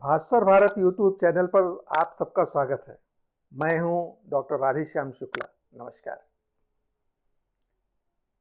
Bhaskar Bharat YouTube channel पर आप सबका स्वागत है। मैं हूं डॉक्टर राधेश्याम शुक्ला। नमस्कार।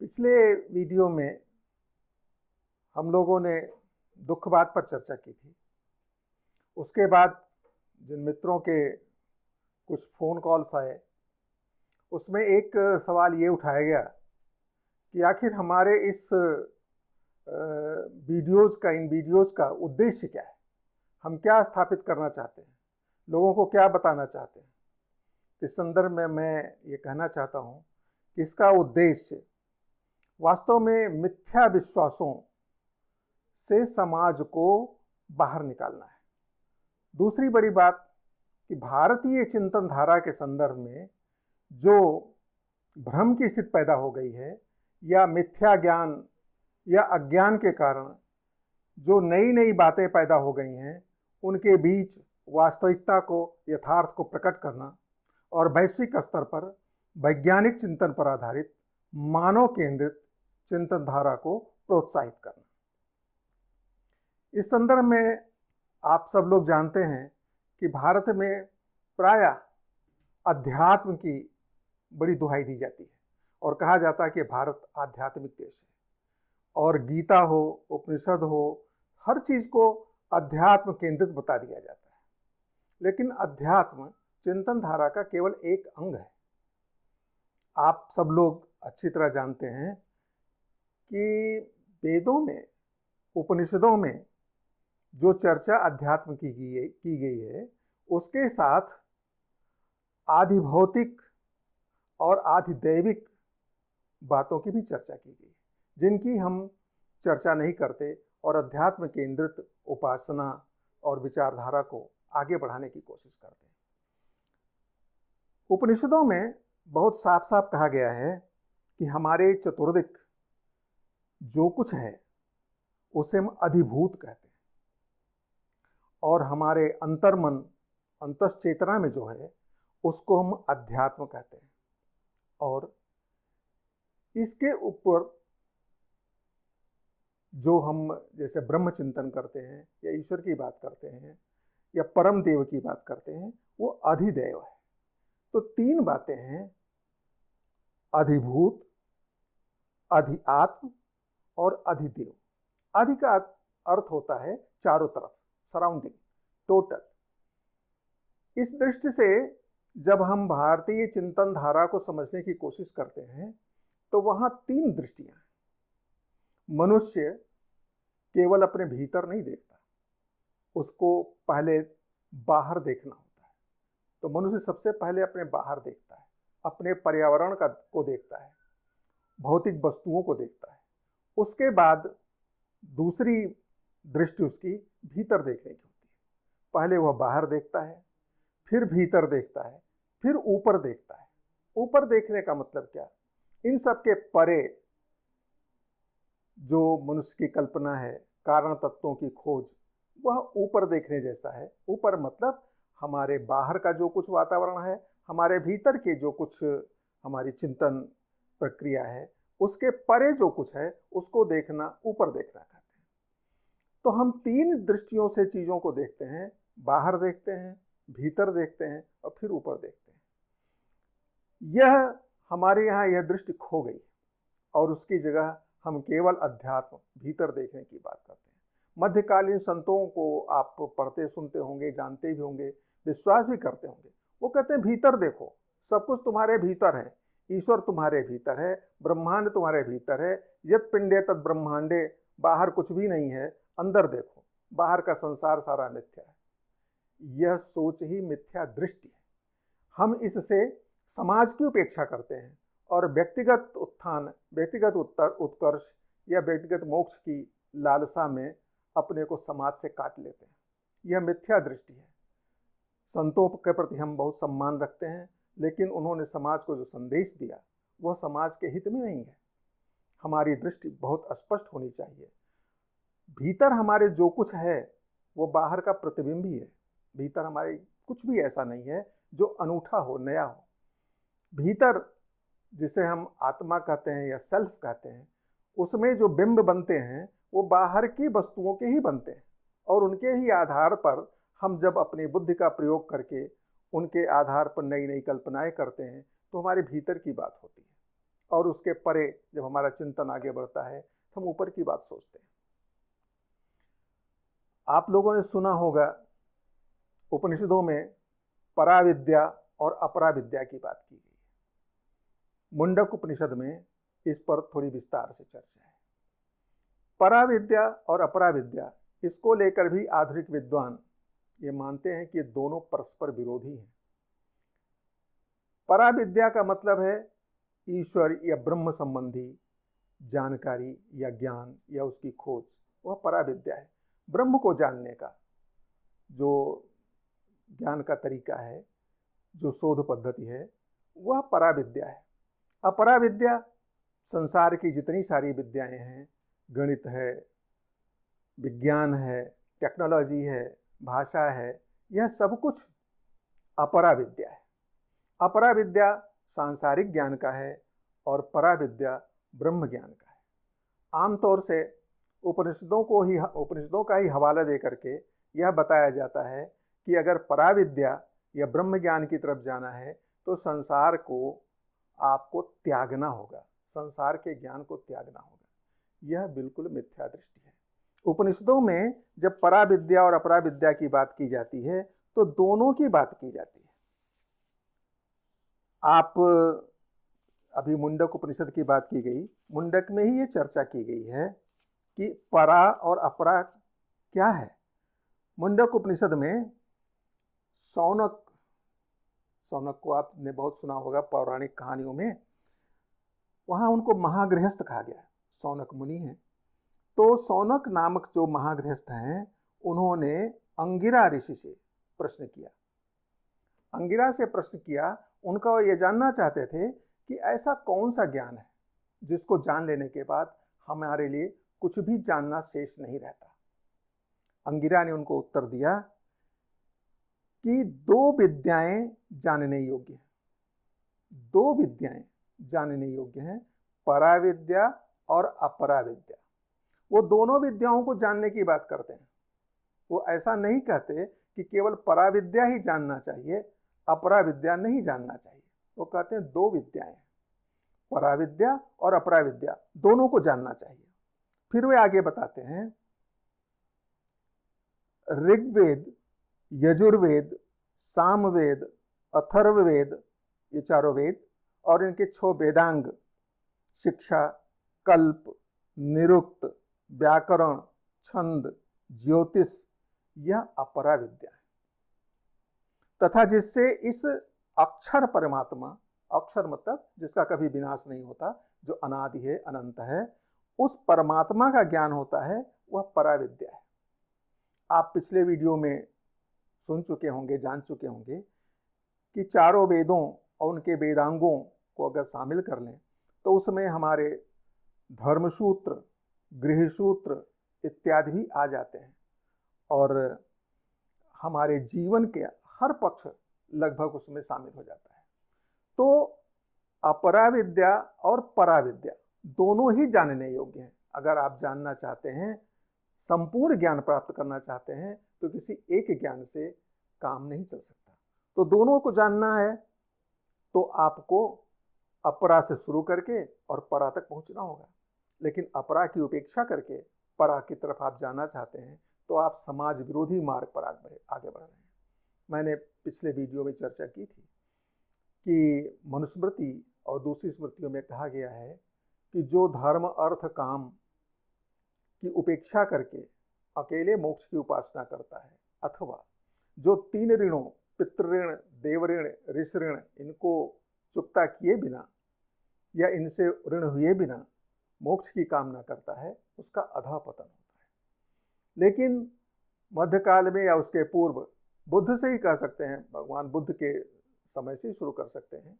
पिछले वीडियो में हम लोगों ने दुखवाद पर चर्चा की थी। उसके बाद जिन मित्रों के कुछ फ़ोन कॉल्स आए, उसमें एक सवाल ये उठाया गया कि आखिर हमारे इस इन वीडियोज़ का उद्देश्य क्या है, हम क्या स्थापित करना चाहते हैं, लोगों को क्या बताना चाहते हैं। इस संदर्भ में मैं ये कहना चाहता हूँ कि इसका उद्देश्य वास्तव में मिथ्या विश्वासों से समाज को बाहर निकालना है। दूसरी बड़ी बात कि भारतीय चिंतन धारा के संदर्भ में जो भ्रम की स्थिति पैदा हो गई है या मिथ्या ज्ञान या अज्ञान के कारण जो नई नई बातें पैदा हो गई हैं, उनके बीच वास्तविकता को, यथार्थ को प्रकट करना और वैश्विक स्तर पर वैज्ञानिक चिंतन पर आधारित मानव केंद्रित चिंतन धारा को प्रोत्साहित करना। इस संदर्भ में आप सब लोग जानते हैं कि भारत में प्रायः अध्यात्म की बड़ी दुहाई दी जाती है और कहा जाता है कि भारत आध्यात्मिक देश है और गीता हो, उपनिषद हो, हर चीज़ को अध्यात्म केंद्रित बता दिया जाता है। लेकिन अध्यात्म चिंतन धारा का केवल एक अंग है। आप सब लोग अच्छी तरह जानते हैं कि वेदों में, उपनिषदों में जो चर्चा अध्यात्म की गई है, उसके साथ आधिभौतिक और आधिदैविक बातों की भी चर्चा की गई है, जिनकी हम चर्चा नहीं करते और अध्यात्म केंद्रित उपासना और विचारधारा को आगे बढ़ाने की कोशिश करते हैं। उपनिषदों में बहुत साफ साफ कहा गया है कि हमारे चतुर्दिक जो कुछ है उसे हम अधिभूत कहते हैं और हमारे अंतर्मन, अंतश्चेतना में जो है उसको हम अध्यात्म कहते हैं। और इसके ऊपर जो हम जैसे ब्रह्म चिंतन करते हैं या ईश्वर की बात करते हैं या परम देव की बात करते हैं, वो अधिदेव है। तो तीन बातें हैं, अधिभूत, अधिआत्म और अधिदेव। अधि का अर्थ होता है चारों तरफ, सराउंडिंग, टोटल। इस दृष्टि से जब हम भारतीय चिंतन धारा को समझने की कोशिश करते हैं तो वहाँ तीन दृष्टियाँ हैं। मनुष्य केवल अपने भीतर नहीं देखता, उसको पहले बाहर देखना होता है। तो मनुष्य सबसे पहले अपने बाहर देखता है, अपने पर्यावरण को देखता है, भौतिक वस्तुओं को देखता है। उसके बाद दूसरी दृष्टि उसकी भीतर देखने की होती है। पहले वह बाहर देखता है, फिर भीतर देखता है, फिर ऊपर देखता है। ऊपर देखने का मतलब क्या? इन सब के परे जो मनुष्य की कल्पना है, कारण तत्वों की खोज, वह ऊपर देखने जैसा है। ऊपर मतलब हमारे बाहर का जो कुछ वातावरण है, हमारे भीतर के जो कुछ हमारी चिंतन प्रक्रिया है, उसके परे जो कुछ है उसको देखना, ऊपर देखना कहते हैं। तो हम तीन दृष्टियों से चीज़ों को देखते हैं, बाहर देखते हैं, भीतर देखते हैं और फिर ऊपर देखते हैं। यह हमारे यहाँ यह दृष्टि खो गई और उसकी जगह हम केवल अध्यात्म, भीतर देखने की बात करते हैं। मध्यकालीन संतों को आप पढ़ते सुनते होंगे, जानते भी होंगे, विश्वास भी करते होंगे। वो कहते हैं भीतर देखो, सब कुछ तुम्हारे भीतर है, ईश्वर तुम्हारे भीतर है, ब्रह्मांड तुम्हारे भीतर है, यत् पिंडे तत् ब्रह्मांडे, बाहर कुछ भी नहीं है, अंदर देखो, बाहर का संसार सारा मिथ्या है। यह सोच ही मिथ्या दृष्टि है। हम इससे समाज की उपेक्षा करते हैं और व्यक्तिगत उत्थान, व्यक्तिगत उत्कर्ष या व्यक्तिगत मोक्ष की लालसा में अपने को समाज से काट लेते हैं। यह मिथ्या दृष्टि है। संतों के प्रति हम बहुत सम्मान रखते हैं, लेकिन उन्होंने समाज को जो संदेश दिया वह समाज के हित में नहीं है। हमारी दृष्टि बहुत स्पष्ट होनी चाहिए। भीतर हमारे जो कुछ है वो बाहर का प्रतिबिंब ही है। भीतर हमारे कुछ भी ऐसा नहीं है जो अनूठा हो, नया हो। भीतर जिसे हम आत्मा कहते हैं या सेल्फ कहते हैं, उसमें जो बिंब बनते हैं वो बाहर की वस्तुओं के ही बनते हैं और उनके ही आधार पर हम जब अपनी बुद्धि का प्रयोग करके उनके आधार पर नई नई कल्पनाएं करते हैं तो हमारे भीतर की बात होती है, और उसके परे जब हमारा चिंतन आगे बढ़ता है तो हम ऊपर की बात सोचते हैं। आप लोगों ने सुना होगा उपनिषदों में पराविद्या और अपराविद्या की बात की गई है। मुंडक उपनिषद में इस पर थोड़ी विस्तार से चर्चा है। पराविद्या और अपराविद्या, इसको लेकर भी आधुनिक विद्वान ये मानते हैं कि ये दोनों परस्पर विरोधी हैं। पराविद्या का मतलब है ईश्वर या ब्रह्म संबंधी जानकारी या ज्ञान या उसकी खोज, वह पराविद्या है। ब्रह्म को जानने का जो ज्ञान का तरीका है, जो शोध पद्धति है, वह पराविद्या है। अपराविद्या संसार की जितनी सारी विद्याएं हैं, गणित है, विज्ञान है, टेक्नोलॉजी है, भाषा है, यह सब कुछ अपराविद्या है। अपराविद्या सांसारिक ज्ञान का है और पराविद्या ब्रह्म ज्ञान का है। आमतौर से उपनिषदों का ही हवाला दे करके यह बताया जाता है कि अगर पराविद्या या ब्रह्म ज्ञान की तरफ जाना है तो संसार को आपको त्यागना होगा, संसार के ज्ञान को त्यागना होगा। यह बिल्कुल मिथ्या दृष्टि है। उपनिषदों में जब पराविद्या और अपराविद्या की बात की जाती है तो दोनों की बात की जाती है। आप अभी मुंडक उपनिषद की बात की गई, मुंडक में ही ये चर्चा की गई है कि परा और अपरा क्या है। मुंडक उपनिषद में सौनक को आपने बहुत सुना होगा पौराणिक कहानियों में, वहाँ उनको महागृहस्थ कहा गया, सौनक मुनि हैं। तो सौनक नामक जो महागृहस्थ हैं, उन्होंने अंगिरा ऋषि से प्रश्न किया। अंगिरा से प्रश्न किया, उनका ये जानना चाहते थे कि ऐसा कौन सा ज्ञान है जिसको जान लेने के बाद हमारे लिए कुछ भी जानना शेष नहीं रहता। अंगिरा ने उनको उत्तर दिया कि दो विद्याएं जानने योग्य हैं, दो विद्याएं जानने योग्य हैं, पराविद्या और अपराविद्या। वो दोनों विद्याओं को जानने की बात करते हैं। वो ऐसा नहीं कहते कि केवल पराविद्या ही जानना चाहिए, अपराविद्या नहीं जानना चाहिए। वो कहते हैं दो विद्याएं, पराविद्या और अपराविद्या, दोनों को जानना चाहिए। फिर वे आगे बताते हैं, ऋग्वेद, यजुर्वेद, सामवेद, अथर्ववेद, ये चारों वेद और इनके 6 वेदांग, शिक्षा, कल्प, निरुक्त, व्याकरण, छंद, ज्योतिष, यह अपराविद्या है। तथा जिससे इस अक्षर परमात्मा, अक्षर मतलब जिसका कभी विनाश नहीं होता, जो अनादि है, अनंत है, उस परमात्मा का ज्ञान होता है, वह पराविद्या है। आप पिछले वीडियो में सुन चुके होंगे, जान चुके होंगे कि चारों वेदों और उनके वेदांगों को अगर शामिल कर लें तो उसमें हमारे धर्मसूत्र, गृहसूत्र इत्यादि भी आ जाते हैं और हमारे जीवन के हर पक्ष लगभग उसमें शामिल हो जाता है। तो अपराविद्या और पराविद्या दोनों ही जानने योग्य हैं। अगर आप जानना चाहते हैं, संपूर्ण ज्ञान प्राप्त करना चाहते हैं, तो किसी एक ज्ञान से काम नहीं चल सकता। तो दोनों को जानना है तो आपको अपरा से शुरू करके और परा तक पहुंचना होगा। लेकिन अपरा की उपेक्षा करके परा की तरफ आप जाना चाहते हैं तो आप समाज विरोधी मार्ग पर आगे बढ़ रहे हैं। मैंने पिछले वीडियो में चर्चा की थी कि मनुस्मृति और दूसरी स्मृतियों में कहा गया है कि जो धर्म, अर्थ, काम की उपेक्षा करके अकेले मोक्ष की उपासना करता है, अथवा जो 3 ऋणों, पितृऋण, देवऋण, ऋष ऋण, इनको चुकता किए बिना या इनसे ऋण हुए बिना मोक्ष की कामना करता है, उसका अधःपतन होता है। लेकिन मध्यकाल में या उसके पूर्व, बुद्ध से ही कह सकते हैं, भगवान बुद्ध के समय से ही शुरू कर सकते हैं,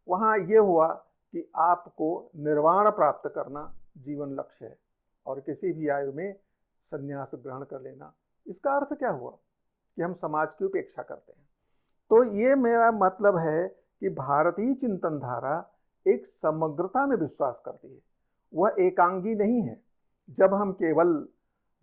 वहाँ ये हुआ कि आपको निर्वाण प्राप्त करना जीवन लक्ष्य है और किसी भी आयु में संन्यास ग्रहण कर लेना। इसका अर्थ क्या हुआ कि हम समाज की उपेक्षा करते हैं। तो ये मेरा मतलब है कि भारतीय चिंतन धारा एक समग्रता में विश्वास करती है, वह एकांगी नहीं है। जब हम केवल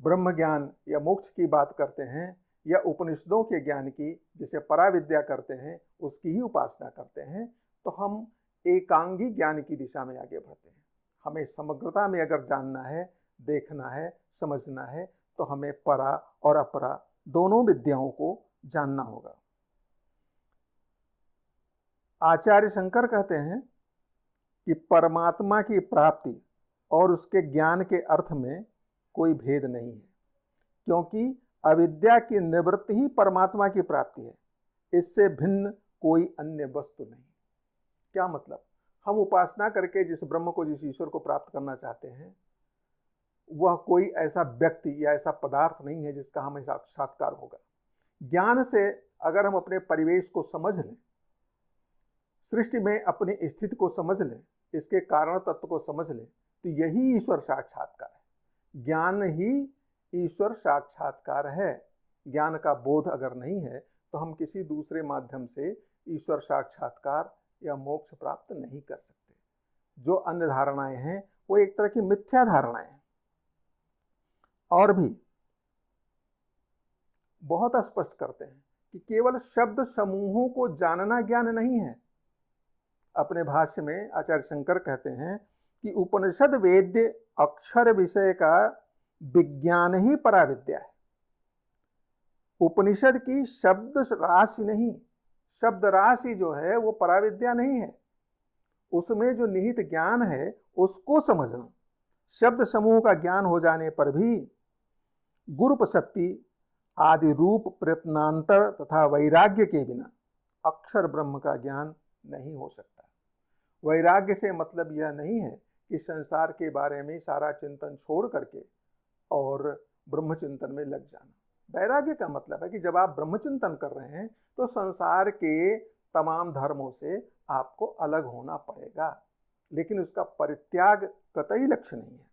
ब्रह्म ज्ञान या मोक्ष की बात करते हैं या उपनिषदों के ज्ञान की, जिसे पराविद्या करते हैं, उसकी ही उपासना करते हैं, तो हम एकांगी ज्ञान की दिशा में आगे बढ़ते हैं। हमें समग्रता में अगर जानना है, देखना है, समझना है, तो हमें परा और अपरा दोनों विद्याओं को जानना होगा। आचार्य शंकर कहते हैं कि परमात्मा की प्राप्ति और उसके ज्ञान के अर्थ में कोई भेद नहीं है, क्योंकि अविद्या की निवृत्ति ही परमात्मा की प्राप्ति है, इससे भिन्न कोई अन्य वस्तु नहीं। क्या मतलब? हम उपासना करके जिस ब्रह्म को, जिस ईश्वर को प्राप्त करना चाहते हैं, वह कोई ऐसा व्यक्ति या ऐसा पदार्थ नहीं है जिसका हमें साक्षात्कार होगा। ज्ञान से अगर हम अपने परिवेश को समझ लें, सृष्टि में अपनी स्थिति को समझ लें, इसके कारण तत्व को समझ लें, तो यही ईश्वर साक्षात्कार है। ज्ञान ही ईश्वर साक्षात्कार है। ज्ञान का बोध अगर नहीं है तो हम किसी दूसरे माध्यम से ईश्वर साक्षात्कार या मोक्ष प्राप्त नहीं कर सकते। जो अन्य धारणाएं हैं वो एक तरह की मिथ्या धारणाएं हैं। और भी बहुत स्पष्ट करते हैं कि केवल शब्द समूहों को जानना ज्ञान नहीं है। अपने भाष्य में आचार्य शंकर कहते हैं कि उपनिषद वेद्य अक्षर विषय का विज्ञान ही पराविद्या है। उपनिषद की शब्द राशि नहीं, शब्द राशि जो है वो पराविद्या नहीं है। उसमें जो निहित ज्ञान है उसको समझना। शब्द समूह का ज्ञान हो जाने पर भी गुरुपशक्ति आदि रूप प्रयत्नांतर तथा वैराग्य के बिना अक्षर ब्रह्म का ज्ञान नहीं हो सकता। वैराग्य से मतलब यह नहीं है कि संसार के बारे में सारा चिंतन छोड़ करके और ब्रह्म चिंतन में लग जाना। वैराग्य का मतलब है कि जब आप ब्रह्म चिंतन कर रहे हैं तो संसार के तमाम धर्मों से आपको अलग होना पड़ेगा, लेकिन उसका परित्याग कतई लक्ष्य नहीं है।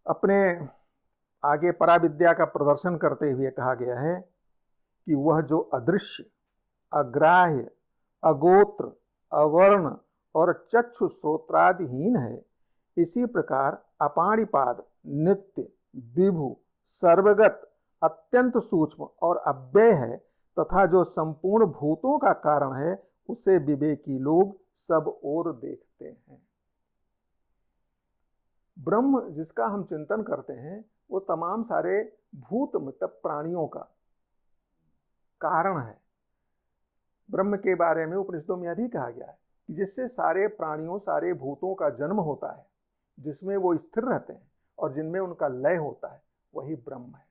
अपने आगे पराविद्या का प्रदर्शन करते हुए कहा गया है कि वह जो अदृश्य, अग्राह्य, अगोत्र, अवर्ण और चक्षु श्रोत्रादिहीन है, इसी प्रकार अपाणिपाद, नित्य, विभु, सर्वगत, अत्यंत सूक्ष्म और अव्यय है तथा जो संपूर्ण भूतों का कारण है, उसे विवेकी लोग सब ओर देखते हैं। ब्रह्म जिसका हम चिंतन करते हैं वो तमाम सारे भूत मतलब प्राणियों का कारण है। ब्रह्म के बारे में उपनिषदों में यह भी कहा गया है कि जिससे सारे प्राणियों, सारे भूतों का जन्म होता है, जिसमें वो स्थिर रहते हैं और जिनमें उनका लय होता है, वही ब्रह्म है।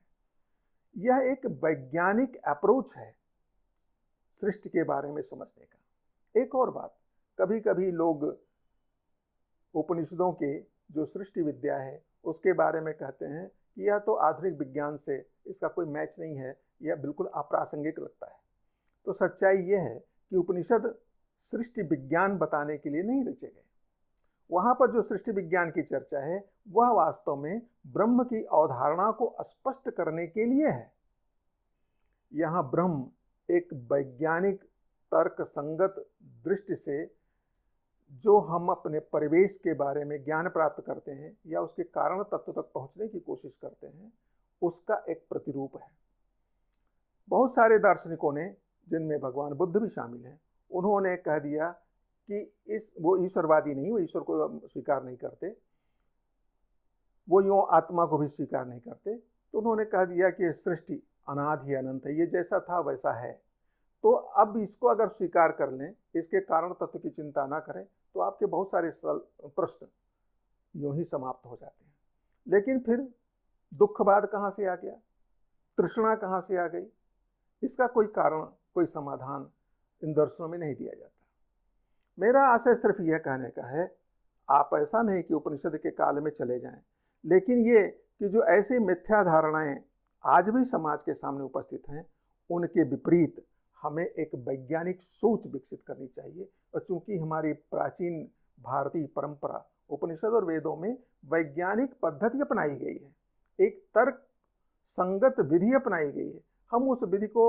यह एक वैज्ञानिक अप्रोच है सृष्टि के बारे में समझने का। एक और बात, कभी कभी लोग उपनिषदों के जो सृष्टि विद्या है उसके बारे में कहते हैं कि यह तो आधुनिक विज्ञान से इसका कोई मैच नहीं है, यह बिल्कुल अप्रासंगिक लगता है। तो सच्चाई यह है कि उपनिषद सृष्टि विज्ञान बताने के लिए नहीं रचे गए। वहाँ पर जो सृष्टि विज्ञान की चर्चा है वह वास्तव में ब्रह्म की अवधारणा को स्पष्ट करने के लिए है। यहाँ ब्रह्म एक वैज्ञानिक तर्क संगत दृष्टि से जो हम अपने परिवेश के बारे में ज्ञान प्राप्त करते हैं या उसके कारण तत्व तक पहुँचने की कोशिश करते हैं, उसका एक प्रतिरूप है। बहुत सारे दार्शनिकों ने, जिनमें भगवान बुद्ध भी शामिल हैं, उन्होंने कह दिया कि वो ईश्वरवादी नहीं, वो ईश्वर को स्वीकार नहीं करते, वो यूँ आत्मा को भी स्वीकार नहीं करते। तो उन्होंने कह दिया कि सृष्टि अनादि अनंत है, ये जैसा था वैसा है। तो अब इसको अगर स्वीकार कर लें, इसके कारण तत्व की चिंता ना करें, तो आपके बहुत सारे प्रश्न यूँ ही समाप्त हो जाते हैं। लेकिन फिर दुखवाद कहाँ से आ गया, तृष्णा कहाँ से आ गई, इसका कोई कारण, कोई समाधान इन दर्शनों में नहीं दिया जाता। मेरा आशय सिर्फ यह कहने का है, आप ऐसा नहीं कि उपनिषद के काल में चले जाएं, लेकिन ये कि जो ऐसी मिथ्या धारणाएं आज भी समाज के सामने उपस्थित हैं, उनके विपरीत हमें एक वैज्ञानिक सोच विकसित करनी चाहिए। और चूंकि हमारी प्राचीन भारतीय परंपरा उपनिषद और वेदों में वैज्ञानिक पद्धति अपनाई गई है, एक तर्क संगत विधि अपनाई गई है, हम उस विधि को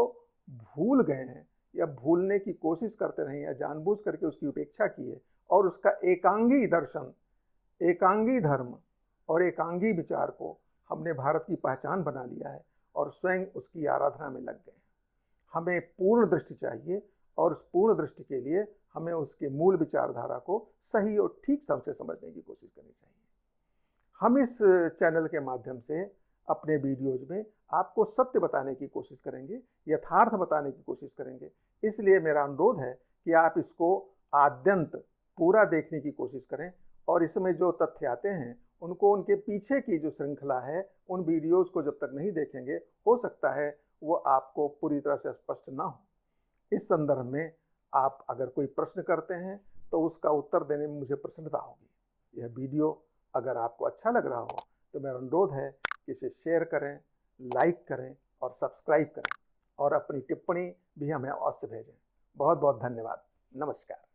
भूल गए हैं या भूलने की कोशिश करते रहे या जानबूझ करके उसकी उपेक्षा की है और उसका एकांगी दर्शन, एकांगी धर्म और एकांगी विचार को हमने भारत की पहचान बना लिया है और स्वयं उसकी आराधना में लग गए। हमें पूर्ण दृष्टि चाहिए और उस पूर्ण दृष्टि के लिए हमें उसके मूल विचारधारा को सही और ठीक समझ से समझने की कोशिश करनी चाहिए। हम इस चैनल के माध्यम से अपने वीडियोज में आपको सत्य बताने की कोशिश करेंगे, यथार्थ बताने की कोशिश करेंगे। इसलिए मेरा अनुरोध है कि आप इसको आद्यंत पूरा देखने की कोशिश करें और इसमें जो तथ्य आते हैं उनको, उनके पीछे की जो श्रृंखला है, उन वीडियोज़ को जब तक नहीं देखेंगे, हो सकता है वो आपको पूरी तरह से स्पष्ट ना हो। इस संदर्भ में आप अगर कोई प्रश्न करते हैं तो उसका उत्तर देने में मुझे प्रसन्नता होगी। यह वीडियो अगर आपको अच्छा लग रहा हो तो मेरा अनुरोध है कि इसे शेयर करें, लाइक करें और सब्सक्राइब करें और अपनी टिप्पणी भी हमें अवश्य भेजें। बहुत बहुत धन्यवाद। नमस्कार।